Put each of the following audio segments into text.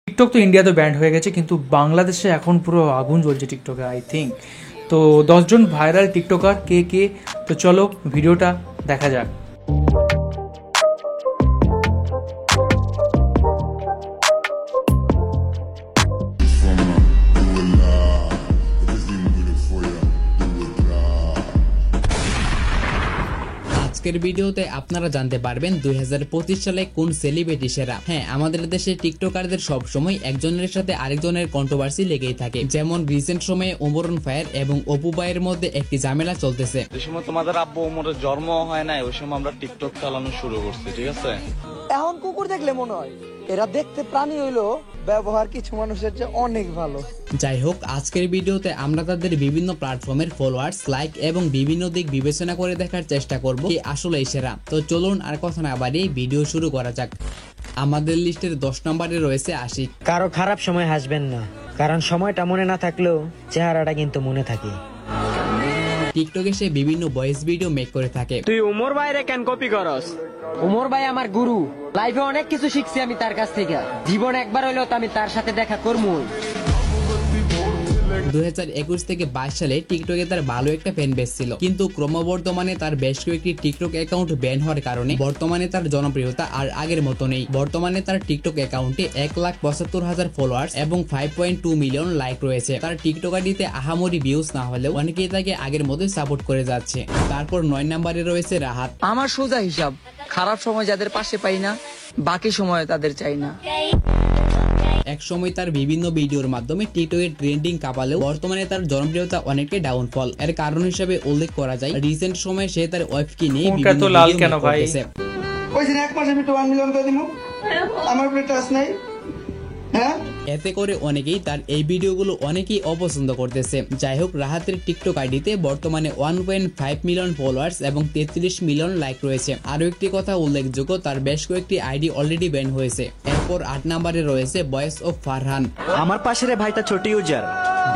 TikTok তো ইন্ডিয়াতে band হয়ে গেছে, কিন্তু বাংলাদেশে এখন পুরো আগুন জ্বলছে টিকটকে আই থিঙ্ক। তো 10জন ভাইরাল টিকটকার কে কে, তো চলো ভিডিওটা দেখা যাক। আজকের ভিডিওতে আপনারা জানতে পারবেন 2025 সালে কোন সেলিব্রিটি সেরা। হ্যাঁ, আমাদের দেশে টিকটকারদের সব সময় একজনের সাথে আরেকজনের কন্ট্রোভার্সি লেগেই থাকে। যেমন রিসেন্ট সময়ে ওমরন ফায়ার এবং অপু ভাইয়ের মধ্যে একটি ঝামেলা চলতেছে। যে সময় তোমাদের আব্বু ওমরের জন্ম হয় নাই, ওই সময় আমরা টিকটক চালানো শুরু করছি, ঠিক আছে? এখন কুকুর দেখলে মনে হয় এরা দেখতে প্রাণী হইলো, ব্যবহার কিছু মানুষের যে অনেক ভালো। যাই হোক, আজকের ভিডিওতে আমরা তাদের বিভিন্ন প্ল্যাটফর্মের ফলোয়ার্স, লাইক এবং বিভিন্ন দিক বিবেচনা করে দেখার চেষ্টা করব কি আসলেই সেরা। তো চলুন আর কথা না বাড়িয়ে ভিডিও শুরু করা যাক। আমাদের লিস্টের 10 নম্বরে রয়েছে আশিক। কারো খারাপ সময় হাসবেন না, কারণ সময়টা মনে না থাকলেও চেহারাটা কিন্তু মনে থাকে। টিকটকে সে বিভিন্ন ভয়েস ভিডিও মেক করে থাকে। তুই উমর ভাইরে কেন কপি করস? উমর ভাই আমার গুরু, লাইফে অনেক কিছু শিখছি আমি তার কাছ থেকে। জীবন একবার হইলেও তো আমি তার সাথে দেখা করবো। 2021 থেকে 22 সালে টিকটকে তার ভালো একটা ফ্যান বেস ছিল, কিন্তু ক্রমবর্ধমানে তার বেশ কয়েকটি টিকটক অ্যাকাউন্ট ব্যান হওয়ার কারণে বর্তমানে তার জনপ্রিয়তা আর আগের মতো নেই। বর্তমানে তার টিকটক অ্যাকাউন্টে 1,75,000 ফলোয়ার্স এবং 5.2 মিলিয়ন লাইক রয়েছে। তার টিকটক আইডিতে আহামরি ভিউজ না হলেও অনেকেই তাকে আগের মতোই সাপোর্ট করে যাচ্ছে। তারপর 9 নম্বরে রয়েছে রাহাত। আমার সোজা হিসাব, খারাপ সময় যাদের পাশে পাই না, বাকি সময় তাদের চাই না। এক সময় তার বিভিন্ন ভিডিওর মাধ্যমে টিকটকের ট্রেন্ডিং কাঁপালেও বর্তমানে তার জনপ্রিয়তা অনেকটাই ডাউনফল। এর কারণ হিসেবে উল্লেখ করা যায় রিসেন্ট সময়ে সে তার ওয়াইফকে নিয়ে বিভিন্ন লাল কেন ভাই? এক মাসে আমি 1 মিলিয়ন করে দিব, আমার উপরে টাচ নাই। এতে করে অনেকেই তার এই ভিডিওগুলো অনেকেই অপছন্দ করতেছে। যাই হোক, রাহাতের টিকটক আইডিতে বর্তমানে 1.5 মিলিয়ন ফলোয়ার্স এবং 33 মিলিয়ন লাইক রয়েছে। আরো একটি কথা উল্লেখযোগ্য, তার বেশ কয়েকটি আইডি অলরেডি ব্যান হয়েছে। এরপর 8 নম্বরে রয়েছে ভয়েস অফ ফারহান। আমার পাশের ভাইটা ছোট ইউজার,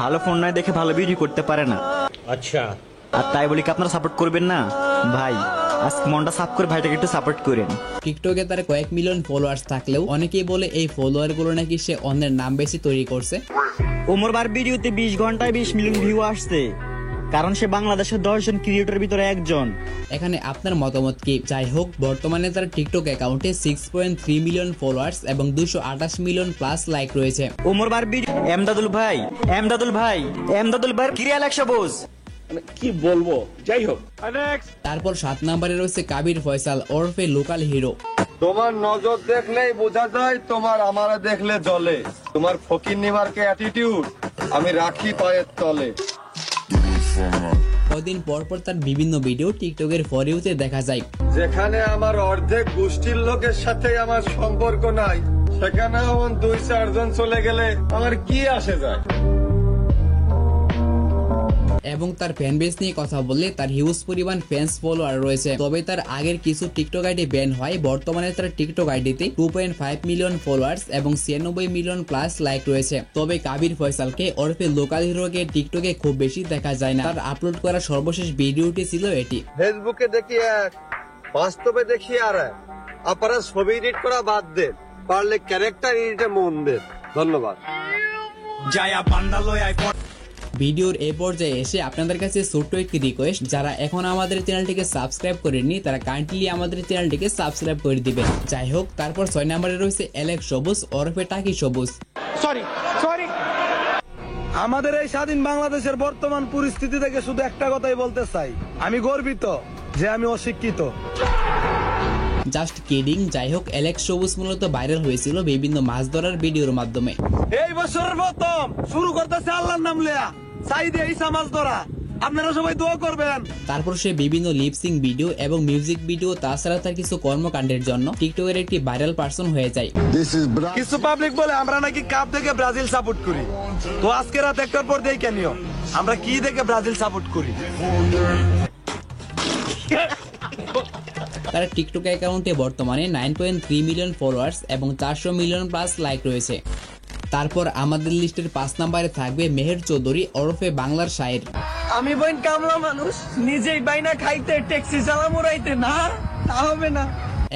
ভালো ফোন নয় দেখে ভালো ভিডিও করতে পারে না। আচ্ছা, আর তাই বলি কি আপনারা সাপোর্ট করবেন না? ভাই আজকে মনটা সাফ করে ভাইটাকে একটু সাপোর্ট করেন। টিকটকে তার কয়েক মিলিয়ন ফলোয়ার্স থাকলেও অনেকেই বলে এই ফলোয়ার গুলো নাকি সে অন্যের নাম বেশি তৈরি করছে। ওমর বার ভিডিওতে 20 ঘন্টায় 20 মিলিয়ন ভিউ আসছে, কারণ সে বাংলাদেশের 10 জন ক্রিয়েটরের ভিতরে একজন। এখানে আপনার মতামত কি? যাই হোক, বর্তমানে তার টিকটক অ্যাকাউন্টে 6.3 মিলিয়ন ফলোয়ার্স এবং 228 মিলিয়ন প্লাস লাইক রয়েছে। ওমর বার ভিডিও এমদাদুল ভাই কিরিয়াল 100 বোঝ কি বলবো, যাই হোক। তারপর 7 নম্বরে রয়েছে কাবির ফয়সাল ওরফে লোকাল হিরো। তোমার নজর দেখলেই বোঝা যায়, তোমার আমারে দেখলে জ্বলে। তোমার ফকির নিমারকে অ্যাটিটিউড আমি রাখি পায়ের তলে। কদিন পর পর তার বিভিন্ন ভিডিও টিকটকের ফর ইউতে দেখা যায়। যেখানে আমার অর্ধেক গোষ্ঠীর লোকের সাথে আমার সম্পর্ক নাই, সেখানে আমার 2-4 জন চলে গেলে আমার কি আসে যায়। এবং তার ফ্যান বেস নিয়ে কথা বললে তার হিউজ পরিমাণ ফ্যান্স ফলোয়ার রয়েছে। তবে তার আগের কিছু টিকটক আইডি ব্যান হয়। বর্তমানে তার টিকটক আইডিতে 2.5 মিলিয়ন ফলোয়ার্স এবং 96 মিলিয়ন প্লাস লাইক রয়েছে। তবে কাবির ফয়সালকে ওরফে লোকাল হিরোকে টিকটকে খুব বেশি দেখা যায় না। তার আপলোড করা সর্বশেষ ভিডিওটি ছিল এটি। ফেসবুকে দেখি এক, বাস্তবে দেখি আর এক। আপনারা ছবি এডিট করা বাদ দেন, পারলে ক্যারেক্টার এডিটে মন দেন। ধন্যবাদ। ভিডিওর এই পর্যায়ে এসে আপনাদের কাছে ছোট্ট একটি রিকোয়েস্ট, যারা এখন আমাদের চ্যানেলটিকে সাবস্ক্রাইব করেননি তারা কাইন্ডলি আমাদের চ্যানেলটিকে সাবস্ক্রাইব করে দিবেন। যাই হোক, তারপর 6 নম্বরে রয়েছে অ্যালেক্স সবুজ ওরফে টাকি সবুজ। সরি আমাদের এই স্বাধীন বাংলাদেশের বর্তমান পরিস্থিতি থেকে শুধু একটা কথাই বলতে চাই, আমি গর্বিত যে আমি অশিক্ষিত। Just kidding. যাই হোক, অ্যালেক্স সবুজ মূলত ভাইরাল হয়েছিল বিভিন্ন মাছ ধরার ভিডিওর মাধ্যমে। এই বছরের প্রথম শুরু করতেছে আল্লাহর নাম লয়া, সাইদে ইসা মাছ ধরা। আপনারা সবাই দোয়া করবেন। তারপর সে বিভিন্ন লিপসিং ভিডিও এবং মিউজিক ভিডিও তাছাড়া তার কিছু কর্মকাণ্ডের জন্য টিকটকের একটি ভাইরাল পারসন হয়ে যায়। কিছু পাবলিক বলে আমরা নাকি কাপ দেখে ব্রাজিল সাপোর্ট করি। তো আজকে রাত 1টার পর দেখে নিও আমরা কি দেখে ব্রাজিল সাপোর্ট করি। তার টিকটক অ্যাকাউন্টে বর্তমানে 9.3 মিলিয়ন ফলোয়ার্স এবং 400 মিলিয়ন প্লাস লাইক রয়েছে। তারপর আমাদের লিস্টের 5 নম্বরে থাকবে মেহের চৌধুরী ওরফে বাংলার শায়ের। আমি বইন কামলা মানুষ, নিজেই বাইনা খাইতে ট্যাক্সি চালাম উড়াইতে না, তা হবে না।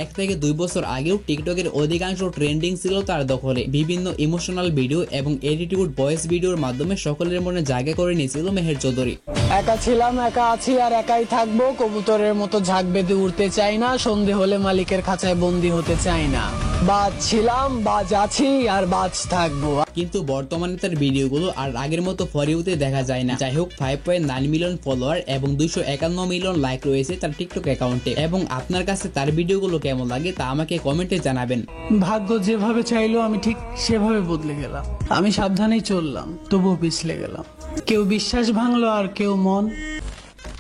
1 থেকে 2 বছর আগেও টিকটকের অধিকাংশ ট্রেন্ডিং ছিল তার দখলে। বিভিন্ন ইমোশনাল ভিডিও এবং এডিটিউড ভয়েস ভিডিওর মাধ্যমে সকলের মনে জায়গা করে নিয়েছিল মেহের চৌধুরী। একা ছিলাম, একা আছি আর একাই থাকবো, কবুতরের মতো ঝাঁক বেঁধে উড়তে চাই না, সন্ধে হলে মালিকের খাঁচায় বন্দি হতে চাই না, বাজ ছিলাম, বাজ আছি আর বাজ থাকবো। কিন্তু বর্তমানে তার ভিডিওগুলো আর আগের মতো ফরিউতে দেখা যায় না। যাই হোক, 5.9 মিলিয়ন ফলোয়ার এবং 251 মিলিয়ন লাইক রয়েছে তার টিকটক অ্যাকাউন্টে। এবং আপনার কাছে তার ভিডিওগুলো কেমন লাগে তা আমাকে কমেন্টে জানাবেন। ভাগ্য যেভাবে চাইলো আমি ঠিক সেভাবে বদলে গেলাম। আমি সাবধানেই চললাম, তবুও পিছলে গেলাম। কেউ বিশ্বাস ভাঙলো আর কেউ মন।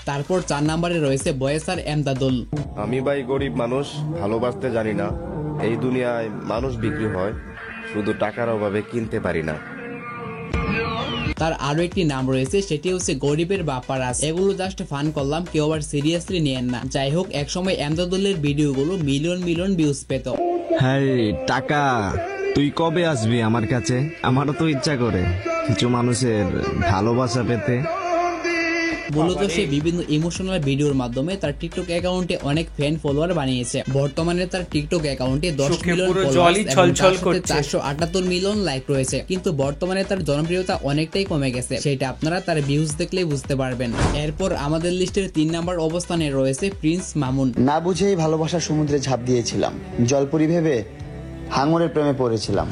তারপর 4 নম্বরে রয়েছে বয়েসার এমদাদুল। আমি ভাই গরিব মানুষ, ভালোবাসতে জানি না। এই দুনিয়ায় মানুষ বিক্রি হয়, শুধু টাকার অভাবে কিনতে পারি না। তার আরো একটি নাম রয়েছে, সেটি হচ্ছে গরিবের বাপারাস। এগুলো জাস্ট ফান করলাম, কেউ আবার সিরিয়াসলি নিয়েন না। যাই হোক, একসময় এমদাদুলের ভিডিওগুলো মিলিয়ন মিলিয়ন ভিউজ পেত। হ্যাঁ টাকা, তুই কবে আসবি আমার কাছে? আমারও তো ইচ্ছা করে কিছু মানুষের ভালোবাসা পেতে। মূলত সে বিভিন্ন ইমোশনাল ভিডিওর মাধ্যমে তার টিকটক অ্যাকাউন্টে অনেক ফ্যান ফলোয়ার বানিয়েছে। বর্তমানে তার টিকটক অ্যাকাউন্টে 10 মিলিয়ন ফলোয়ার এবং 478 মিলিয়ন লাইক রয়েছে। কিন্তু বর্তমানে তার জনপ্রিয়তা অনেকটাই কমে গেছে, সেটা আপনারা তার ভিউজ দেখলেই বুঝতে পারবেন। এরপর আমাদের লিস্টের 3 নম্বর অবস্থানে রয়েছে প্রিন্স মামুন। না বুঝেই ভালোবাসার সমুদ্রে ঝাঁপ দিয়েছিলাম, জলপরি ভেবে হাঙরের প্রেমে পড়েছিলাম।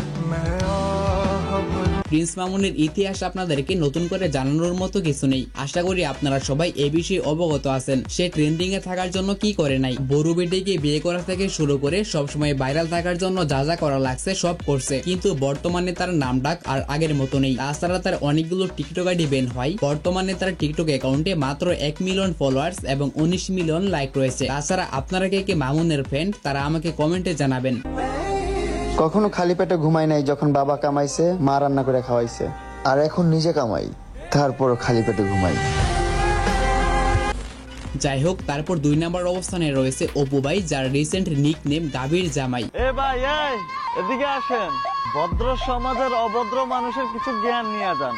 প্রিন্স মামুনের ইতিহাস আপনাদেরকে নতুন করে জানানোর মতো কিছু নেই। আশা করি আপনারা সবাই এ বিষয়ে অবগত আছেন। সে ট্রেন্ডিং এ থাকার জন্য কি করে নাই। বড় বেটিকে বিয়ে করা থেকে শুরু করে সবসময় ভাইরাল থাকার জন্য যা যা করা লাগছে সব করছে, কিন্তু বর্তমানে তার নাম ডাক আর আগের মতো নেই। তাছাড়া তার অনেকগুলো টিকটক আইডি ব্যান হয়। বর্তমানে তার টিকটক অ্যাকাউন্টে মাত্র 1 মিলিয়ন ফলোয়ার্স এবং 19 মিলিয়ন লাইক রয়েছে। তাছাড়া আপনারা কে কে মামুনের ফ্যান তারা আমাকে কমেন্টে জানাবেন। কখনো খালি পেটে ঘুমাই নাই, যখন বাবা কামাইছে মা রান্না করে খাওয়াইছে, আর এখন নিজে কামাই, তারপরও খালি পেটে ঘুমাই। যাই হোক, তারপর 2 নম্বর অবস্থানে রয়েছে অপু ভাই, যার রিসেন্ট নিক নেম গাভীর জামাই। এ ভাই এদিকে আসেন, ভদ্র সমাজের অভদ্র মানুষের কিছু জ্ঞান নিয়ে যান।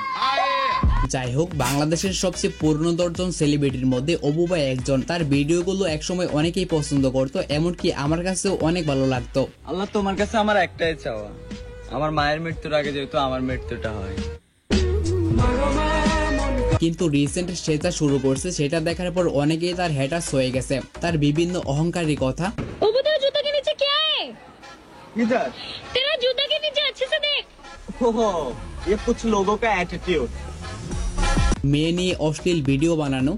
যাই হোক, বাংলাদেশের সবচেয়ে পুরনো 10 জন সেলিব্রিটির মধ্যে অপু ভাই একজন। তার ভিডিওগুলো একসময় অনেকেই পছন্দ করতো, এমনকি আমার কাছেও অনেক ভালো লাগতো। আল্লাহ তোমার কাছে আমার একটাই চাওয়া, আমার মায়ের মৃত্যুর আগে যেহেতু আমার মৃত্যুটা হয়। কিন্তু রিসেন্ট সে যা শুরু করছে সেটা দেখার পর অনেকেই তার হ্যাটার্স হয়ে গেছে। তার বিভিন্ন অহংকারী কথা। जूता के नीचे क्या है? इधर तेरा जूता के नीचे अच्छे से देख। ओहो, ये कुछ लोगों का एटीट्यूड। মেয়ে নিয়ে অশ্লীল ভিডিও বানানো,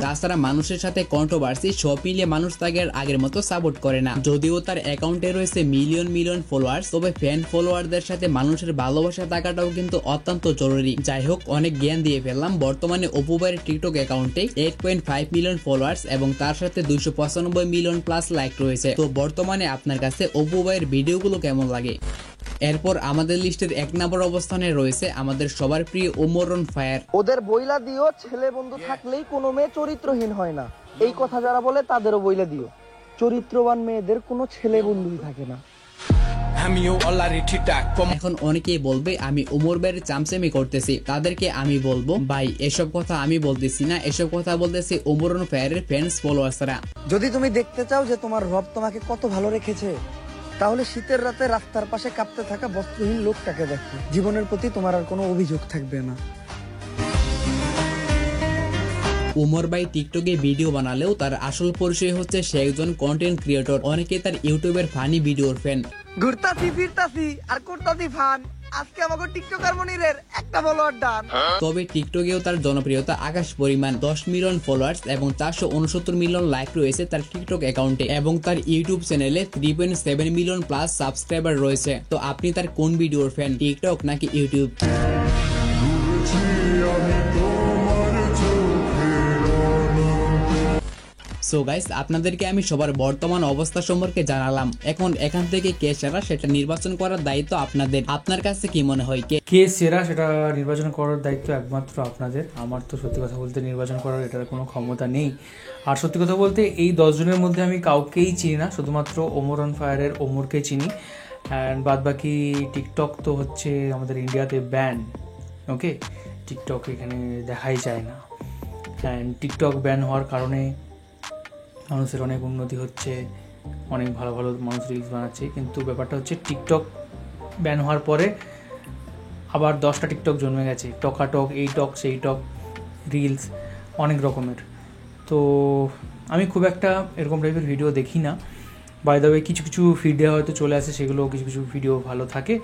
তাছাড়া মানুষের সাথে কন্ট্রোভার্সি, সব মিলিয়ে মানুষ তাকে আগের মতো সাপোর্ট করে না। যদিও তার অ্যাকাউন্টে রয়েছে মিলিয়ন মিলিয়ন ফলোয়ার্স, তবে ফ্যান ফলোয়ারদের সাথে মানুষের ভালোবাসা থাকাটাও কিন্তু অত্যন্ত জরুরি। যাই হোক, অনেক জ্ঞান দিয়ে ফেললাম। বর্তমানে অপু ভাইয়ের টিকটক অ্যাকাউন্টে 8.5 মিলিয়ন ফলোয়ার্স এবং তার সাথে 295 মিলিয়ন প্লাস লাইক রয়েছে। তো বর্তমানে আপনার কাছে অপু ভাইয়ের ভিডিওগুলো কেমন লাগে? এরপর আমাদের লিস্টের 1 নম্বর অবস্থানে রয়েছে আমাদের সবার প্রিয় ওমর অন ফায়ার। ওদের বইলা দিও, ছেলে বন্ধু থাকলেই কোনো মেয়ে চরিত্রহীন হয় না। এই কথা যারা বলে তাদেরও বইলা দিও, চরিত্রবান মেয়েদের কোনো ছেলে বন্ধুই থাকে না। এখন অনেকেই বলবে আমি ওমর ভাইয়ের চামচামি করতেছি। তাদেরকে আমি বলবো, ভাই এসব কথা আমি বলতেছি না, এসব কথা বলতেছি ওমর অন ফায়ারের ফ্যান্স ফলোয়ার্সরা। যদি তুমি দেখতে চাও যে তোমার রব তোমাকে কত ভালো রেখেছে, তাহলে শীতের রাতে রাস্তার পাশে কাঁপতে থাকা বস্ত্রহীন লোকটাকে দেখো। জীবনের প্রতি তোমার আর কোনো অভিযোগ থাকবে না। ওমর ভাই টিকটকে ভিডিও বানালেও তার আসল পরিচয় হচ্ছে সে একজন কন্টেন্ট ক্রিয়েটর। অনেকে তার ইউটিউবের ফানি ভিডিওর ফ্যান। ঘুরতাছি ফিরতাছি আর করতাছি ফান, আজকে আমাকে টিকটকার মনিরের একটা ফলোয়ার ডান। তবে টিকটকেও তার জনপ্রিয়তা আকাশ পরিমাণ। 10 মিলিয়ন ফলোয়ার্স এবং 469 মিলিয়ন লাইক রয়েছে তার টিকটক অ্যাকাউন্টে এবং তার ইউটিউব চ্যানেলে 3.7 মিলিয়ন প্লাস সাবস্ক্রাইবার রয়েছে। তো আপনি তার কোন ভিডিওর ফ্যান, টিকটক নাকি ইউটিউব? সো গাইস, আপনাদেরকে আমি সবার বর্তমান অবস্থা সম্পর্কে জানালাম। এখন এখান থেকে কে সেরা সেটা নির্বাচন করার দায়িত্ব আপনাদের। আপনার কাছে কি মনে হয় কে সেরা সেটা নির্বাচন করার দায়িত্ব একমাত্র আপনাদের। আমার তো সত্যি কথা বলতে নির্বাচন করার এটার কোনো ক্ষমতা নেই। আর সত্যি কথা বলতে এই 10 জনের মধ্যে আমি কাউকেই চিনি না, শুধুমাত্র ওমর অন ফায়ারের ওমরকে চিনি। অ্যান্ড বাদ বাকি টিকটক তো হচ্ছে আমাদের ইন্ডিয়াতে ব্যান। ওকে, টিকটক এখানে দেখাই যায় না। অ্যান্ড টিকটক ব্যান হওয়ার কারণে মানুষের অনেক উন্নতি হচ্ছে, অনেক ভালো ভালো মানুষ রিলস বানাচ্ছে, কিন্তু ব্যাপারটা হচ্ছে টিকটক ব্যান হওয়ার পরে আবার 10টা টিকটক জন্মে গেছে, টকাটক, এই টক সেই টক, রিলস অনেক রকমের। তো আমি খুব একটা এরকম টাইপের ভিডিও দেখি না। বাই দ্য ওয়ে কিছু কিছু ফিডে হয়তো চলে আসে, সেগুলো কিছু কিছু ভিডিও ভালো থাকে।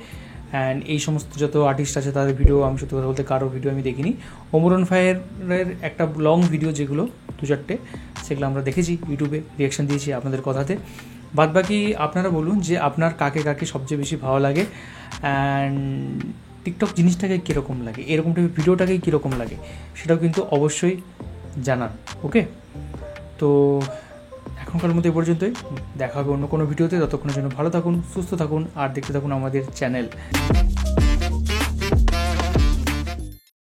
অ্যান্ড এই সমস্ত যত আর্টিস্ট আছে তাদের ভিডিও আমি সত্যি কথা বলতে কারো ভিডিও আমি দেখিনি। ওমরন ফায়ারের একটা লং ভিডিও যেগুলো 2-4টে, সেগুলো আমরা দেখেছি ইউটিউবে, রিয়াকশান দিয়েছি আপনাদের কথাতে। বাদবাকি আপনারা বলুন যে আপনার কাকে কাকে সবচেয়ে বেশি ভালো লাগে, অ্যান্ড টিকটক জিনিসটাকে কীরকম লাগে, এরকম টাইপের ভিডিওটাকে কীরকম লাগে, সেটাও কিন্তু অবশ্যই জানান। ওকে, তো এখনকার মতো এই পর্যন্তই, দেখা হবে অন্য কোনো ভিডিওতে। ততক্ষণের জন্য ভালো থাকুন, সুস্থ থাকুন, আর দেখতে থাকুন আমাদের চ্যানেল।